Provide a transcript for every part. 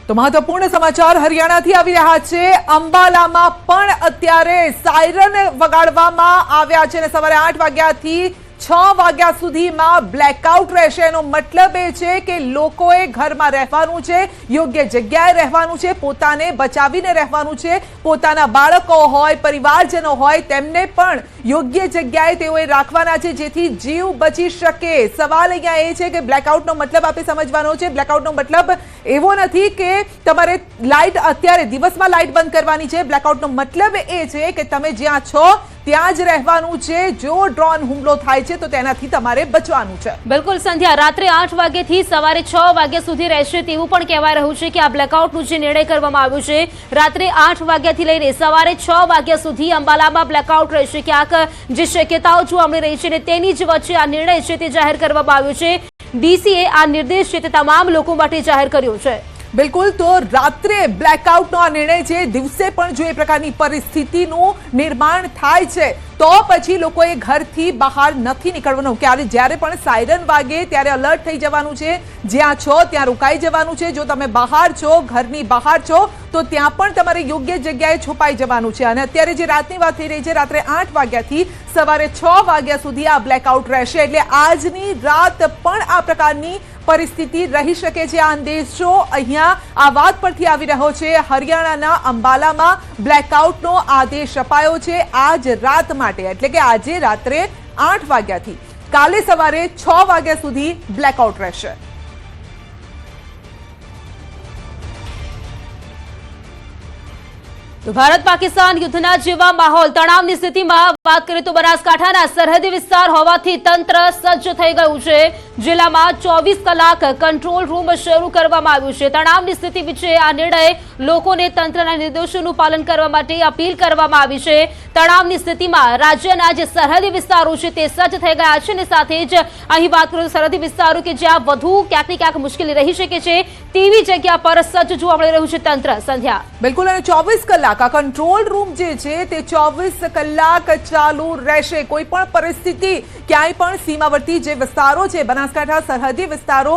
તો મહત્વપૂર્ણ સમાચાર હરિયાણાથી આવી રહ્યા છે। અંબાલામાં પણ અત્યારે સાયરન વગાડવામાં આવ્યા છે અને સવારે 8 વાગ્યાથી 6 વાગ્યા સુધીમાં બ્લેકઆઉટ રહેશે। એનો મતલબ એ છે કે લોકોએ ઘરમાં રહેવાનું છે, યોગ્ય જગ્યાએ રહેવાનું છે, પોતાને બચાવીને રહેવાનું છે, પોતાના બાળકો હોય, પરિવારજનો હોય તેમને પણ યોગ્ય જગ્યાએ તેઓએ રાખવાના છે જેથી જીવ બચી શકે। સવાલ અહીંયા એ છે કે બ્લેકઆઉટનો મતલબ આપણે સમજવાનો છે। બ્લેકઆઉટનો મતલબ એવો નથી કે તમારે લાઇટ અત્યારે દિવસમાં લાઇટ બંધ કરવાની છે। બ્લેકઆઉટનો મતલબ એ છે કે તમે જ્યાં છો ત્યાં જ રહેવાનું છે। જો ડ્રોન હુમલો થાય છે તો તેનાથી તમારે બચવાનું છે। બિલકુલ સંધ્યા, રાત્રે 8 વાગ્યાથી સવારે 6 વાગ્યા સુધી રહેશે તેવું પણ કહેવાય રહ્યું છે કે આ બ્લેકઆઉટનું જે નિર્ણય કરવામાં આવ્યો છે રાત્રે 8 વાગ્યાથી લઈને સવારે 6 વાગ્યા સુધી અંબાલામાં બ્લેકઆઉટ રહેશે। ક્યાંક જે શક્યતાઓ જોવા મળી રહી છે ને તેની જ વચ્ચે આ નિર્ણય છે તે જાહેર કરવામાં આવ્યો છે। ડીસીએ આ નિર્દેશ છે તે તમામ લોકો માટે જાહેર કર્યો છે। બિલકુલ, તો રાત્રે બ્લેકઆઉટનો આ નિર્ણય છે। દિવસે પણ જો એ પ્રકારની પરિસ્થિતિનું નિર્માણ થાય છે તો પછી લોકોએ ઘરથી બહાર નથી નીકળવાનું। જ્યારે પણ સાયરન વાગે ત્યારે અલર્ટ થઈ જવાનું છે। જ્યાં છો ત્યાં રોકાઈ જવાનું છે। જો તમે બહાર છો, ઘરની બહાર છો તો ત્યાં પણ તમારે યોગ્ય જગ્યાએ છુપાઈ જવાનું છે। અને અત્યારે જે રાતની વાત થઈ રહી છે, રાત્રે 8 વાગ્યાથી સવારે 6 વાગ્યા સુધી આ બ્લેકઆઉટ રહેશે। એટલે આજની રાત પણ આ પ્રકારની પરિસ્થિતિ રહી શકે છે। આ અંદેશો અહીંયા આ વાત પરથી આવી રહ્યો છે। હરિયાણાના અંબાલામાં બ્લેકઆઉટનો આદેશ અપાયો છે આજ રાત માટે, એટલે કે આજે રાત્રે 8 વાગ્યાથી કાલે સવારે 6 વાગ્યા સુધી બ્લેકઆઉટ રહેશે। તો ભારત પાકિસ્તાન યુદ્ધના જેવા માહોલ, તણાવની સ્થિતિમાં વાત કરીએ તો બનાસકાંઠાના સરહદી વિસ્તાર હોવાથી તંત્ર સજ્જ થઈ ગયું છે। જિલ્લામાં 24 કલાક કંટ્રોલ રૂમ શરૂ કરવામાં આવ્યું છે। તણાવની સ્થિતિ વચ્ચે આ નિર્ણય લોકોને તંત્રના નિર્દેશોનું પાલન કરવા માટે અપીલ કરવામાં આવી છે। તણાવની સ્થિતિમાં રાજ્યના જે સરહદી વિસ્તારો છે તે સજ્જ થઈ ગયા છે અને સાથે જ અહીં વાત કરીએ તો સરહદી વિસ્તારો કે જ્યાં વધુ ક્યાંક ને ક્યાંક મુશ્કેલી રહી શકે છે તેવી જગ્યા પર સજ્જ જોવા મળી રહ્યું છે તંત્ર। સંધ્યા, બિલકુલ, અને 24 કલાક આ કંટ્રોલ રૂમ જે છે તે 24 કલાક ચાલુ રહેશે। કોઈ પણ પરિસ્થિતિ ક્યાંય પણ સીમાવર્તી જે વિસ્તારો છે, બનાસકાંઠા સરહદી વિસ્તારો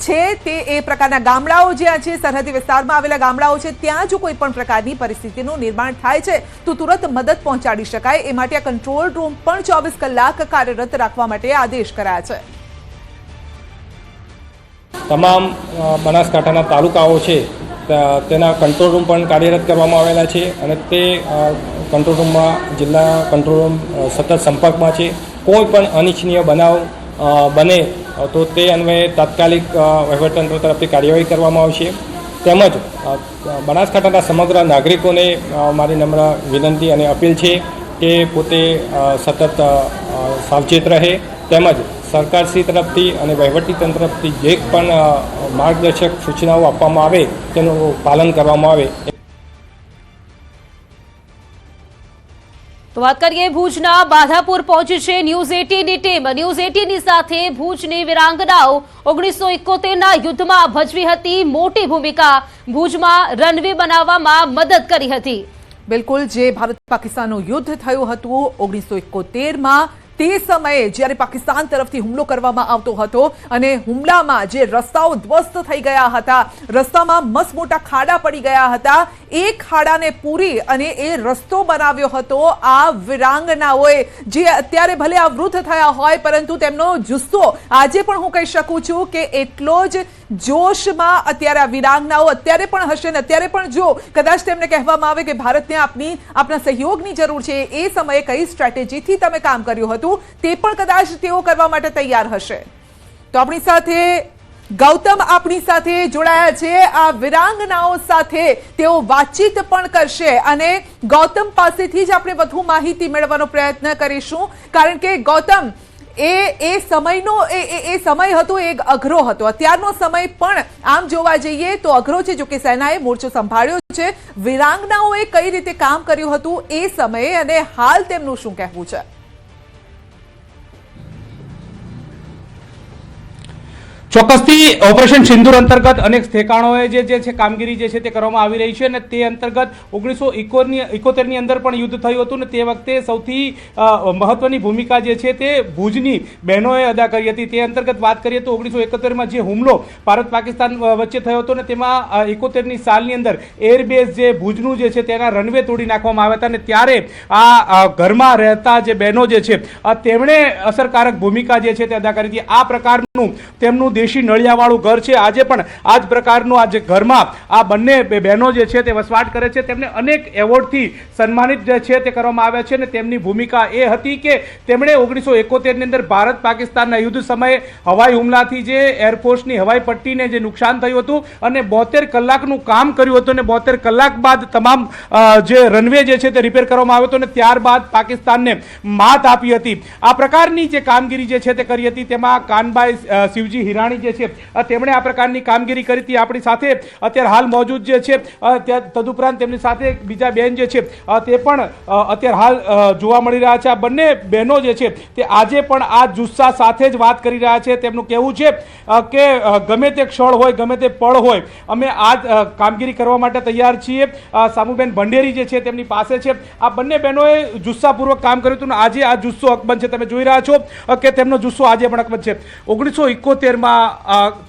છે તે એ પ્રકારના ગામડાઓ જ્યાં છે, સરહદી વિસ્તારમાં આવેલા ગામડાઓ છે, ત્યાં જો કોઈ પણ પ્રકારની પરિસ્થિતિનું નિર્માણ થાય છે તો તુરંત મદદ પહોંચાડી શકાય એ માટે આ કંટ્રોલ રૂમ પણ 24 કલાક કાર્યરત રાખવા માટે આદેશ કરાયા છે। તમામ બનાસકાંઠાના તાલુકાઓ છે તેના કંટ્રોલ રૂમ પણ કાર્યરત કરવામાં આવેલા છે અને તે કંટ્રોલ રૂમમાં જિલ્લા કંટ્રોલ રૂમ સતત સંપર્કમાં છે। કોઈ પણ અનિચ્છનીય બનાવ બને તો તે અન્વયે તાત્કાલિક વહીવટતંત્ર તરફથી કાર્યવાહી કરવામાં આવશે। તેમજ બનાસકાંઠાના સમગ્ર નાગરિકોને મારી નમ્ર વિનંતી અને અપીલ છે કે પોતે સતત સાવચેત રહે તેમજ સરકારશ્રી તરફથી અને વહીવટીતંત્ર તરફથી જે પણ માર્ગદર્શક સૂચનાઓ આપવામાં આવે તેનું પાલન કરવામાં આવે। તો વાત કરીએ ભુજના બાધાપુર પહોંચી છે ન્યૂઝ 18ની ટીમ। ન્યૂઝ 18ની સાથે ભુજની વીરાંગનાઓ 1971ના યુદ્ધમાં ભજવી હતી મોટી ભૂમિકા। ભુજમાં રનવે બનાવવામાં મદદ કરી હતી। બિલકુલ, જે ભારત પાકિસ્તાનનું યુદ્ધ થયું હતું 1971માં, તે સમયે જ્યારે પાકિસ્તાન તરફથી હુમલો કરવામાં આવતો હતો અને હુમલામાં જે રસ્તાઓ ધ્વસ્ત થઈ ગયા હતા, રસ્તામાં મસ્ત મોટા ખાડા પડી ગયા હતા, એ ખાડાને પૂરી અને એ રસ્તો બનાવ્યો હતો આ વીરાંગનાઓએ, જે અત્યારે ભલે આ વૃદ્ધ થયા હોય પરંતુ તેમનો જુસ્સો આજે પણ હું કહી શકું છું કે એટલો જ જોશમાં અત્યારે આ વીરાંગનાઓ અત્યારે પણ હશે ને અત્યારે પણ જો કદાચ તેમને કહેવામાં આવે કે ભારતને આપના સહયોગની જરૂર છે, એ સમયે કઈ સ્ટ્રેટેજીથી તમે કામ કર્યું હતું તે પણ કદાચ તેઓ કરવા માટે તૈયાર હશે। તો આપણી સાથે ગૌતમ આપણી સાથે જોડાયા છે, આ વીરાંગનાઓ સાથે તેઓ વાતચીત પણ કરશે અને ગૌતમ પાસેથી જ આપણે વધુ માહિતી મેળવવાનો પ્રયત્ન કરીશું, કારણ કે ગૌતમ એ સમયનો એ સમય હતો એ અઘરો હતો। અત્યારનો સમય પણ આમ જોવા જઈએ તો અઘરો છે, જો કે સેનાએ મોરચો સંભાળ્યો છે। વીરાંગનાઓએ કઈ રીતે કામ કર્યું હતું એ સમયે અને હાલ તેમનું શું કહેવું છે? ચોક્કસથી ઓપરેશન સિંદૂર અંતર્ગત અનેક ઠેકાણોએ જે છે કામગીરી જે છે તે કરવામાં આવી રહી છે અને તે અંતર્ગત 1971ની અંદર પણ યુદ્ધ થયું હતું ને તે વખતે સૌથી મહત્વની ભૂમિકા જે છે તે ભુજની બહેનોએ અદા કરી હતી. તે અંતર્ગત વાત કરીએ તો 1971માં જે હુમલો ભારત પાકિસ્તાન વચ્ચે થયો હતો ને તેમાં 71ની સાલની અંદર એરબેઝ જે ભુજનું જે છે તેના રનવે તોડી નાખવામાં આવ્યા હતા અને ત્યારે આ ઘરમાં રહેતા જે બહેનો જે છે તેમણે અસરકારક ભૂમિકા જે છે તે અદા કરી હતી. આ પ્રકારનું તેમનું દેશી નળિયાવાળું ઘર છે. આજે પણ આ જ પ્રકારનું આજે ઘરમાં આ બંને બહેનો જે છે તે વસવાટ કરે છે. તેમને અનેક એવોર્ડથી સન્માનિત જે છે તે કરવામાં આવ્યા છે અને તેમની ભૂમિકા એ હતી કે તેમણે 1971ની અંદર ભારત પાકિસ્તાનના યુદ્ધ સમયે હવાઈ હુમલાથી જે એરફોર્સની હવાઈ પટ્ટીને જે નુકસાન થયું હતું અને 72 કલાકનું કામ કર્યું હતું અને 72 કલાક બાદ તમામ જે રનવે જે છે તે રિપેર કરવામાં આવ્યો હતો અને ત્યારબાદ પાકિસ્તાનને માત આપી હતી. આ પ્રકારની જે કામગીરી જે છે તે કરી હતી. તેમાં કાનભાઈ શિવજી હિરાણી જે છે તેમણે આ પ્રકારની કામગીરી કરી હતી. આપણી સાથે અત્યારે હાલ મોજૂદ જે છે તદુપરાંત તેમની સાથે બીજા બેન જે છે તે પણ અત્યારે હાલ જોવા મળી રહ્યા છે. આ બંને બહેનો જે છે તે આજે પણ આ જુસ્સા સાથે જ વાત કરી રહ્યા છે. તેમનું કહેવું છે કે ગમે તે ક્ષણ હોય, ગમે તે પળ હોય, અમે આ કામગીરી કરવા માટે તૈયાર છીએ. સામુબેન ભંડેરી જે છે તેમની પાસે છે. આ બંને બહેનોએ જુસ્સાપૂર્વક કામ કર્યું હતું અને આજે આ જુસ્સો અકબંધ છે. તમે જોઈ રહ્યા છો કે તેમનો જુસ્સો આજે પણ અકબંધ છે. 1971માં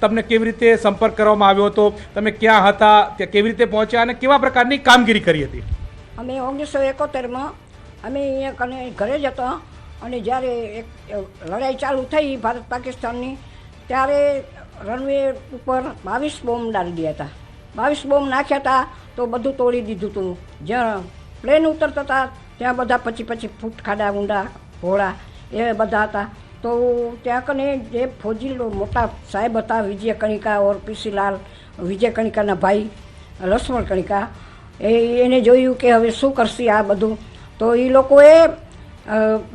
તમને કેવી રીતે સંપર્ક કરવામાં આવ્યો હતો, તમે ક્યાં હતા, ત્યાં કેવી રીતે પહોંચ્યા અને કેવા પ્રકારની કામગીરી કરી હતી? અમે 1971માં અમે અહીંયા ઘરે જ હતા અને જ્યારે એક લડાઈ ચાલુ થઈ ભારત પાકિસ્તાનની ત્યારે રનવે ઉપર 22 બોમ્બ ડાલી દીધા હતા. 22 બોમ્બ નાખ્યા હતા તો બધું તોડી દીધું હતું. જ્યાં પ્લેન ઉતરતા હતા ત્યાં બધા 25 ફૂટ ખાડા ઊંડા ઘોડા એ બધા હતા. તો ત્યાં કને જે ફોજી મોટા સાહેબ હતા વિજય કણિકા ઓર પીસીલાલ, વિજય કણિકાના ભાઈ લક્ષ્મણ કણિકા, એને જોયું કે હવે શું કરશે આ બધું. તો એ લોકોએ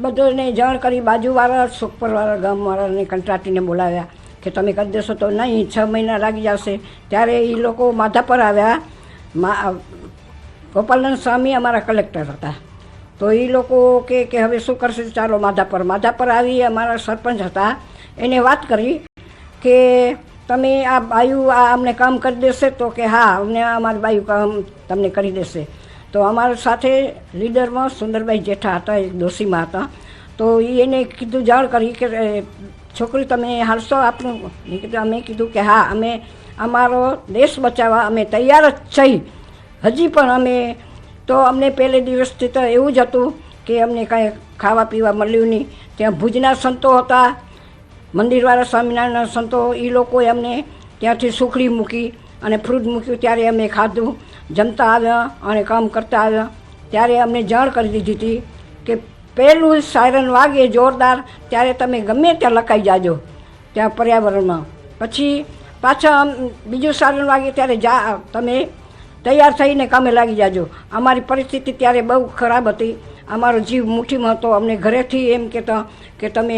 બધાને જાણ કરી. બાજુવાળા સુખપરવાળા ગામવાળાને કંટ્રાટીને બોલાવ્યા કે તમે કરી દેશો તો નહીં, 6 મહિના લાગી જશે. ત્યારે એ લોકો માધાપર આવ્યા. ગોપાલનંદ સ્વામી અમારા કલેક્ટર હતા. તો એ લોકો કે હવે શું કરશે, ચાલો માધાપર આવી. અમારા સરપંચ હતા એને વાત કરી કે તમે આ બાયુ આ અમને કામ કરી દેશે? તો કે હા, અમને અમારી બાયુ કામ તમને કરી દેશે. તો અમારા સાથે લીડરમાં સુંદરભાઈ જેઠા હતા, એક ડોશીમાં હતા. તો એને કીધું, જાણ કરી કે છોકરી તમે હાલશો આપણું? અમે કીધું કે હા, અમે અમારો દેશ બચાવવા અમે તૈયાર જ છીએ. હજી પણ અમે તો અમને પહેલે દિવસથી તો એવું જ હતું કે અમને કાંઈ ખાવા પીવા મળ્યું નહીં. ત્યાં ભુજના સંતો હતા, મંદિરવાળા સ્વામિનારાયણના સંતો, એ લોકોએ અમને ત્યાંથી સુખડી મૂકી અને ફ્રૂટ મૂક્યું. ત્યારે અમે ખાધું, જમતા આવ્યા અને કામ કરતા આવ્યા. ત્યારે અમને જાણ કરી દીધી હતી કે પહેલું સાયરન વાગે જોરદાર ત્યારે તમે ગમે ત્યાં લખાઈ જાજો ત્યાં પર્યાવરણમાં. પછી પાછા બીજું સાયરન વાગે ત્યારે તમે તૈયાર થઈને કામે લાગી જાજો. અમારી પરિસ્થિતિ ત્યારે બહુ ખરાબ હતી. અમારો જીવ મુઠ્ઠીમાં હતો. અમને ઘરેથી એમ કહેતા કે તમે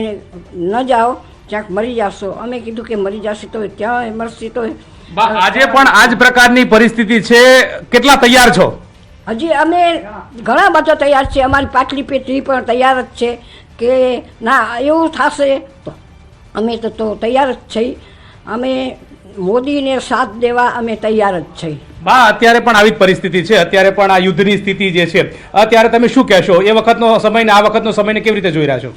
ન જાઓ, ક્યાંક મરી જશો. અમે કીધું કે મરી જશે તો ત્યાં મરશી તો. આજે પણ આ જ પ્રકારની પરિસ્થિતિ છે. કેટલા તૈયાર છો? હજી અમે ઘણા બધા તૈયાર છે. અમારી પાટલી પેટલી પણ તૈયાર જ છે કે ના એવું થશે તો અમે તો તૈયાર જ છીએ. અમે મોદીને સાથ દેવા અમે તૈયાર જ છીએ. બા, અત્યારે પણ આવી જ પરિસ્થિતિ છે. અત્યારે પણ આ યુદ્ધની સ્થિતિ જે છે, અત્યારે તમે શું કહેશો? એ વખતનો સમય ને આ વખતનો સમયને કેવી રીતે જોઈ રહ્યા છો?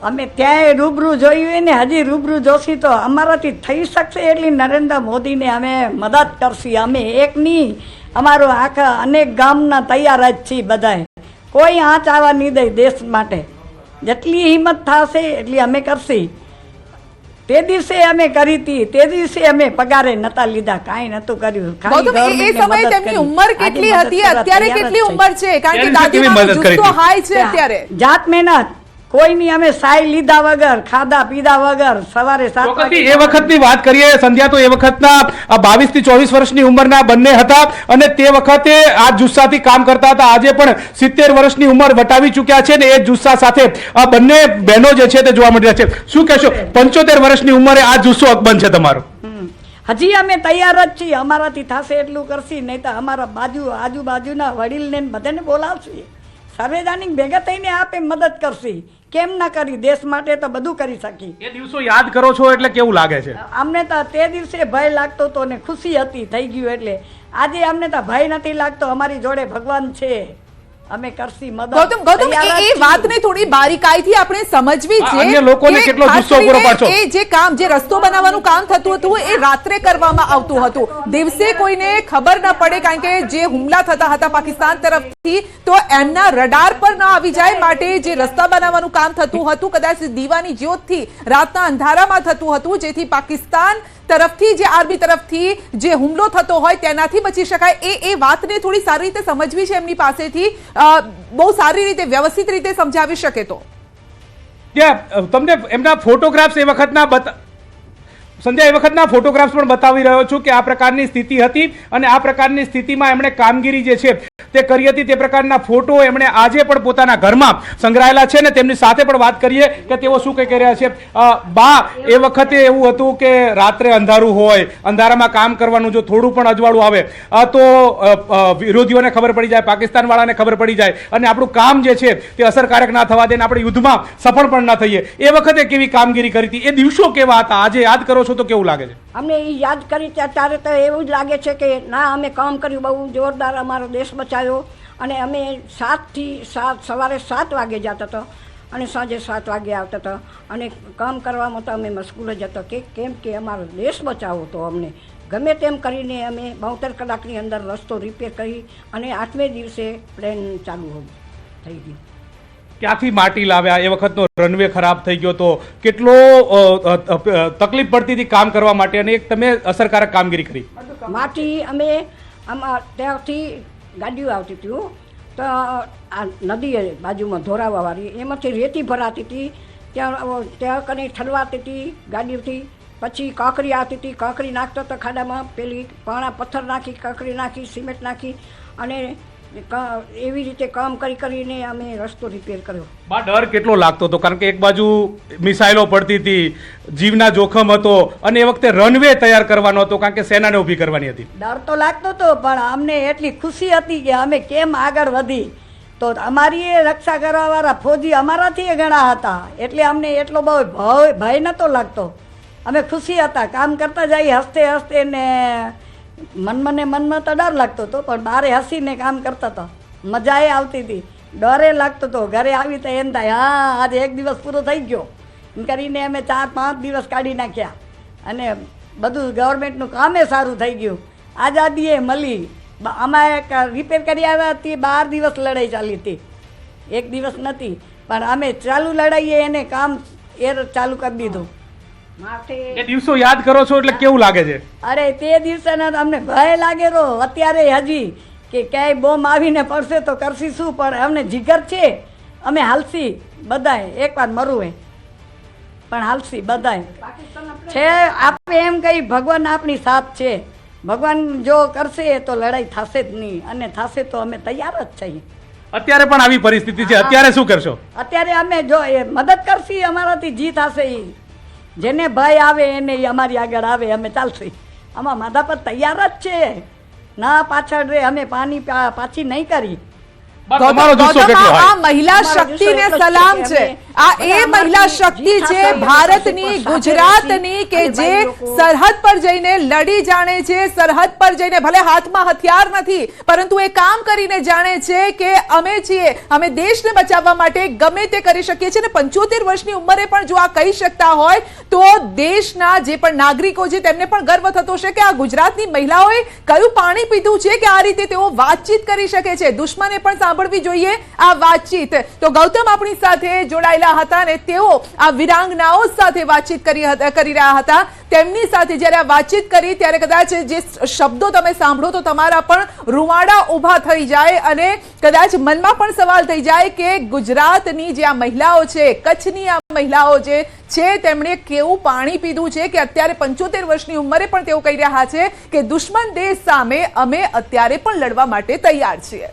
અમે ત્યાંય રૂબરૂ જોયું ને હજી રૂબરૂ જોશી તો અમારાથી થઈ શકશે એટલી નરેન્દ્ર મોદીને અમે મદદ કરશી. અમે એક નહીં, અમારું આખા અનેક ગામના તૈયાર જ છીએ બધાએ. કોઈ આંચ આવવા નહીં દે દેશ માટે. જેટલી હિંમત થશે એટલી અમે કરશી. તે દિવસે અમે કરી હતી, તે દિવસે અમે પગારે નતા લીધા, કાંઈ નતું કર્યું. એ સમયે તેમની ઉંમર કેટલી હતી, અત્યારે કેટલી ઉંમર છે? કારણ કે દાદીમાનો જુસ્સો હાઈ છે અત્યારે. જાત મહેનત કોઈની અમે સાય લીધા વગર, ખાધા પીધા વગર સવારે 7 વાગે. એ વખતની વાત કરીએ સંધ્યા, તો એ વખતના 22 થી 24 વર્ષની ઉંમરના બંને હતા અને તે વખતે આ જુસ્સાથી કામ કરતા હતા. આજે પણ 70 વર્ષની ઉંમર વટાવી ચૂક્યા છે ને એ જુસ્સા સાથે આ બંને બહેનો જે છે તે જોવા મળી રહ્યા છે. શું કહેશો? 75 વર્ષની ઉંમરે આ જુસ્સો અકબંધ છે તમારો? હજી અમે તૈયાર જ છીએ. અમારાથી થશે એટલું કરશી, નહીં તો અમારા આજુબાજુના વડીલને બધાને બોલાવશે. સર્વેદાનિક ભેગા થઈને આપે મદદ કરશી કેમ ના કરી? દેશ માટે તો બધું કરી શકી. એ દિવસો યાદ કરો છો એટલે કેવું લાગે છે? અમને તો તે દિવસે ભય લાગતો હતો ને ખુશી હતી થઈ ગયું એટલે. આજે અમને તો ભય નથી લાગતો, અમારી જોડે ભગવાન છે, અમે કરશી મદદ. ગૌતમ એ વાતને થોડી બારીકાઈથી આપણે સમજવી છે. અન્ય લોકોને કેટલો ગુસ્સો પૂરો પાડશો? એ જે કામ, જે રસ્તો બનાવવાનું કામ થતું હતું એ રાત્રે કરવામાં આવતું હતું, દિવસે કોઈને ખબર ન પડે, કારણ કે જે હુમલા થતા હતા પાકિસ્તાન તરફથી તો એમના રડાર પર ન આવી જાય માટે જે રસ્તા બનાવવાનું કામ થતું હતું કદાચ દીવાની જ્યોતથી રાતના અંધારામાં થતું હતું, જેથી પાકિસ્તાન તરફથી જે આર્મી તરફથી જે હુમલો થતો હોય તેનાથી બચી શકાય. એ વાતને થોડી સારી રીતે સમજવી છે એમની પાસેથી, બહુ સારી રીતે વ્યવસ્થિત રીતે સમજાવી શકે તો. તમને એમના ફોટોગ્રાફ્સ એ વખતના સંધ્યા એ વખતના ફોટોગ્રાફ્સ પણ બતાવી રહ્યો છું કે આ પ્રકારની સ્થિતિ હતી અને આ પ્રકારની સ્થિતિમાં એમણે કામગીરી જે છે તે કરી હતી. તે પ્રકારના ફોટો એમણે આજે પણ પોતાના ઘરમાં સંગ્રહાયેલા છે ને તેમની સાથે પણ વાત કરીએ કે તેઓ શું કહી રહ્યા છે. બા, એ વખતે એવું હતું કે રાત્રે અંધારું હોય, અંધારામાં કામ કરવાનું, જો થોડું પણ અજવાળું આવે તો વિરોધીઓને ખબર પડી જાય, પાકિસ્તાન વાળાને ખબર પડી જાય અને આપણું કામ જે છે તે અસરકારક ના થવા દે ને આપણે યુદ્ધમાં સફળ પણ ના થઈએ. એ વખતે કેવી કામગીરી કરી હતી? એ દિવસો કેવા હતા? આજે યાદ કરો છો તો કેવું લાગે છે? અમને એ યાદ કરી ત્યારે તો એવું જ લાગે છે કે ના, અમે કામ કર્યું બહુ જોરદાર, અમારો દેશ બચાવ્યો. અને અમે 7 થી 7 સવારે 7 વાગે જતા હતા અને સાંજે 7 વાગે આવતા હતા અને કામ કરવામાં તો અમે મશગુલ જ હતા કે કેમ કે અમારો દેશ બચાવો તો અમને ગમે તેમ કરીને અમે 72 કલાકની અંદર રસ્તો રિપેર કરી અને 8મે દિવસે પ્લેન ચાલુ થઈ ગયું. ક્યાંથી માટી લાવ્યા? એ વખતનો રનવે ખરાબ થઈ ગયો તો કેટલો તકલીફ પડતી હતી કામ કરવા માટે અને એક તમે અસરકારક કામગીરી કરી. માટી અમે ત્યાંથી ગાડીઓ આવતી હતી તો આ નદી બાજુમાં ધોરાવાવાળી એમાંથી રેતી ભરાતી હતી, ત્યાં કને ઠલવાતી હતી ગાડીઓથી. પછી કાંકરી આવતી હતી, કાંકરી નાખતો હતો ખાડામાં, પેલી પાણા પથ્થર નાખી, કાંકરી નાખી, સિમેન્ટ નાખી અને એવી રીતે કામ કરીને અમે રસ્તો રિપેર કર્યો. બા, ડર કેટલો લાગતો હતો? કારણ કે એક બાજુ મિસાઇલો પડતી હતી, જીવના જોખમ હતો અને એ વખતે રનવે તૈયાર કરવાનો હતો કારણ કે સેનાને ઊભી કરવાની હતી. ડર તો લાગતો હતો પણ અમને એટલી ખુશી હતી કે અમે કેમ આગળ વધી. તો અમારી એ રક્ષા કરવાવાળા ફોજી અમારાથી ઘણા હતા એટલે અમને એટલો બહુ ભય નહોતો લાગતો. અમે ખુશી હતા, કામ કરતા જઈ હસતે હસતે ને મનમાં તો ડર લાગતો હતો પણ બારે હસીને કામ કરતા હતા, મજા એ આવતી હતી. ડરે લાગતો હતો, ઘરે આવી તો એમ થાય હા આજે એક દિવસ પૂરો થઈ ગયો એમ કરીને અમે 4-5 દિવસ કાઢી નાખ્યા અને બધું ગવર્મેન્ટનું કામે સારું થઈ ગયું. આઝાદી એ મળી. અમારે રિપેર કરી આવ્યા હતી, 12 દિવસ લડાઈ ચાલી હતી, એક દિવસ નથી પણ અમે ચાલુ લડાઈએ એને કામ એ ચાલુ કરી દીધું. એ દિવસો યાદ કરો છો એટલે કેવું લાગે છે? અરે તે દિવસે અમને ભય લાગેલો, અત્યારે હજી કે ક્યાંય બોમ્બ આવીને પડશે તો કરશી શું, પણ અમને જીગર છે, અમે હાલશી બધાય. એકવાર મરવું પણ હાલશી બધાય છે. આપણે એમ કહી ભગવાન આપણી સાથ છે, ભગવાન જો કરશે તો લડાઈ થશે જ નહીં અને થશે તો અમે તૈયાર જ છીએ. અત્યારે પણ આવી પરિસ્થિતિ છે, અત્યારે શું કરશો? અત્યારે અમે જો એ મદદ કરશી, અમારાથી જી થશે. એ જેને ભય આવે એને અમારી આગળ આવે, અમે ચાલશે. આમાં માધા પર તૈયાર જ છે, ના પાછળ રે, અમે પાછી નહીં કરી. આ મહિલા શક્તિને સલામ છે. આ એ મહિલા શક્તિ છે ભારતની, ગુજરાતની, કે જે સરહદ પર જઈને લડી જાણે છે, સરહદ પર જઈને ભલે હાથમાં હથિયાર નથી પરંતુ એ કામ કરીને જાણે છે કે અમે છીએ, અમે દેશને બચાવવા માટે ગમે તે કરી શકીએ છીએ. અને 75 વર્ષની ઉંમરે પણ જો આ કહી શકતા હોય તો દેશના જે પણ નાગરિકો છે તેમને પણ ગર્વ થતો હશે કે આ ગુજરાતની મહિલાઓએ કયું પાણી પીધું છે કે આ રીતે તેઓ વાતચીત કરી શકે છે. દુશ્મને પણ સાંભળવી જોઈએ આ વાતચીત. તો ગૌતમ આપણી સાથે જોડાયેલા હતા અને તેઓ આ વિરાંગનાઓ સાથે વાતચીત કરી રહ્યા હતા. તેમની સાથે જ્યારે આ વાતચીત કરી ત્યારે કદાચ જે શબ્દો તમે સાંભળો તો તમારા પણ રૂવાડા ઊભા થઈ જાય અને કદાચ મનમાં પણ સવાલ થઈ જાય કે ગુજરાતની જે આ મહિલાઓ છે, કચ્છની આ મહિલાઓ જે છે તેમણે કેવું પાણી પીધું છે કે અત્યારે 75 વર્ષની ઉંમરે પણ તેઓ કહી રહ્યા છે કે દુશ્મન દેશ સામે અમે અત્યારે પણ લડવા માટે તૈયાર છીએ.